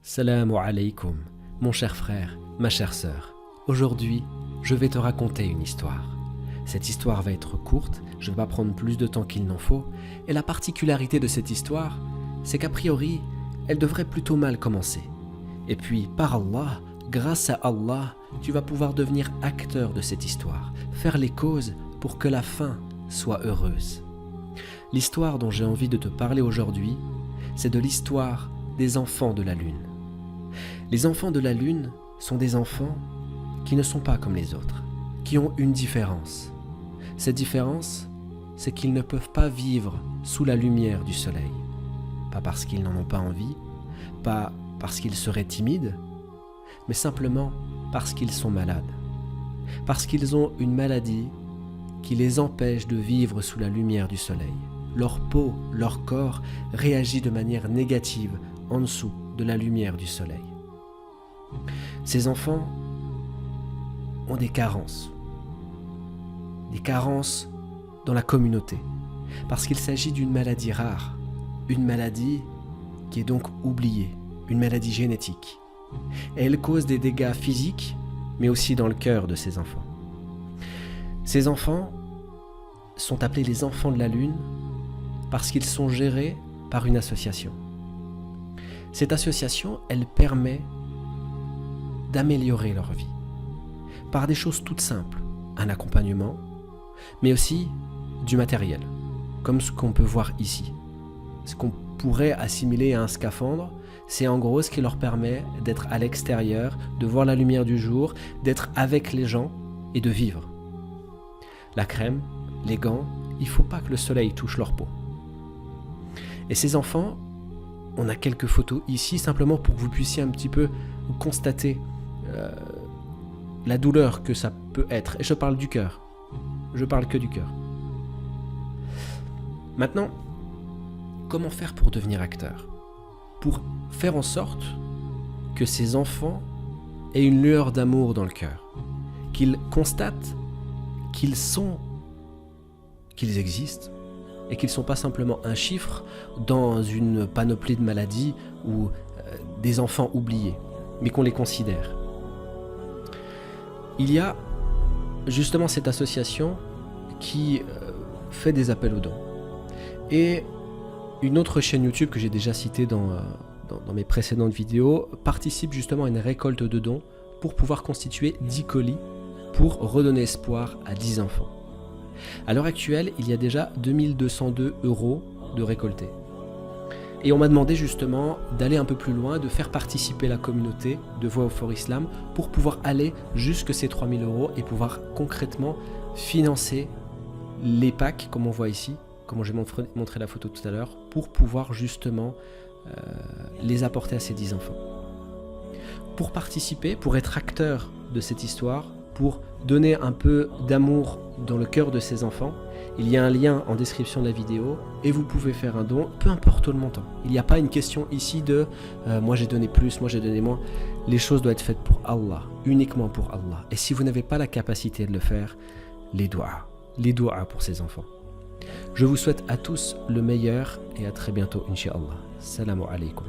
Salamu alaykoum, mon cher frère, ma chère sœur. Aujourd'hui, je vais te raconter une histoire. Cette histoire va être courte, je ne vais pas prendre plus de temps qu'il n'en faut, et la particularité de cette histoire, c'est qu'a priori, elle devrait plutôt mal commencer. Et puis, par Allah, grâce à Allah, tu vas pouvoir devenir acteur de cette histoire, faire les causes pour que la fin soit heureuse. L'histoire dont j'ai envie de te parler aujourd'hui, c'est de l'histoire des enfants de la Lune. Les enfants de la Lune sont des enfants qui ne sont pas comme les autres, qui ont une différence. Cette différence, c'est qu'ils ne peuvent pas vivre sous la lumière du soleil. Pas parce qu'ils n'en ont pas envie, pas parce qu'ils seraient timides, mais simplement parce qu'ils sont malades. Parce qu'ils ont une maladie qui les empêche de vivre sous la lumière du soleil. Leur peau, leur corps réagit de manière négative en dessous de la lumière du soleil. Ces enfants ont des carences dans la communauté, parce qu'il s'agit d'une maladie rare, une maladie qui est donc oubliée, une maladie génétique. Et elle cause des dégâts physiques, mais aussi dans le cœur de ces enfants. Ces enfants sont appelés les enfants de la Lune parce qu'ils sont gérés par une association. Cette association, elle permet d'améliorer leur vie par des choses toutes simples, un accompagnement, mais aussi du matériel, comme ce qu'on peut voir ici. Ce qu'on pourrait assimiler à un scaphandre, c'est en gros ce qui leur permet d'être à l'extérieur, de voir la lumière du jour, d'être avec les gens et de vivre. La crème, les gants, il ne faut pas que le soleil touche leur peau. Et ces enfants, on a quelques photos ici, simplement pour que vous puissiez un petit peu constater la douleur que ça peut être. Et je parle du cœur. Je parle que du cœur. Maintenant, comment faire pour devenir acteur? Pour faire en sorte que ces enfants aient une lueur d'amour dans le cœur. Qu'ils constatent qu'ils existent et qu'ils ne sont pas simplement un chiffre dans une panoplie de maladies ou des enfants oubliés, mais qu'on les considère. Il y a justement cette association qui fait des appels aux dons. Et une autre chaîne YouTube que j'ai déjà citée dans mes précédentes vidéos participe justement à une récolte de dons pour pouvoir constituer 10 colis pour redonner espoir à 10 enfants. À l'heure actuelle, il y a déjà 2202 € de récoltés. Et on m'a demandé justement d'aller un peu plus loin, de faire participer la communauté de Voix au Fort Islam pour pouvoir aller jusque ces 3000 € et pouvoir concrètement financer les packs, comme on voit ici, comme j'ai montré la photo tout à l'heure, pour pouvoir justement les apporter à ces 10 enfants. Pour participer, pour être acteur de cette histoire, pour donner un peu d'amour dans le cœur de ces enfants, il y a un lien en description de la vidéo et vous pouvez faire un don, peu importe le montant. Il n'y a pas une question ici de moi j'ai donné plus, moi j'ai donné moins. Les choses doivent être faites pour Allah, uniquement pour Allah. Et si vous n'avez pas la capacité de le faire, les doigts pour ces enfants. Je vous souhaite à tous le meilleur et à très bientôt, Inch'Allah. Salamu alaykoum.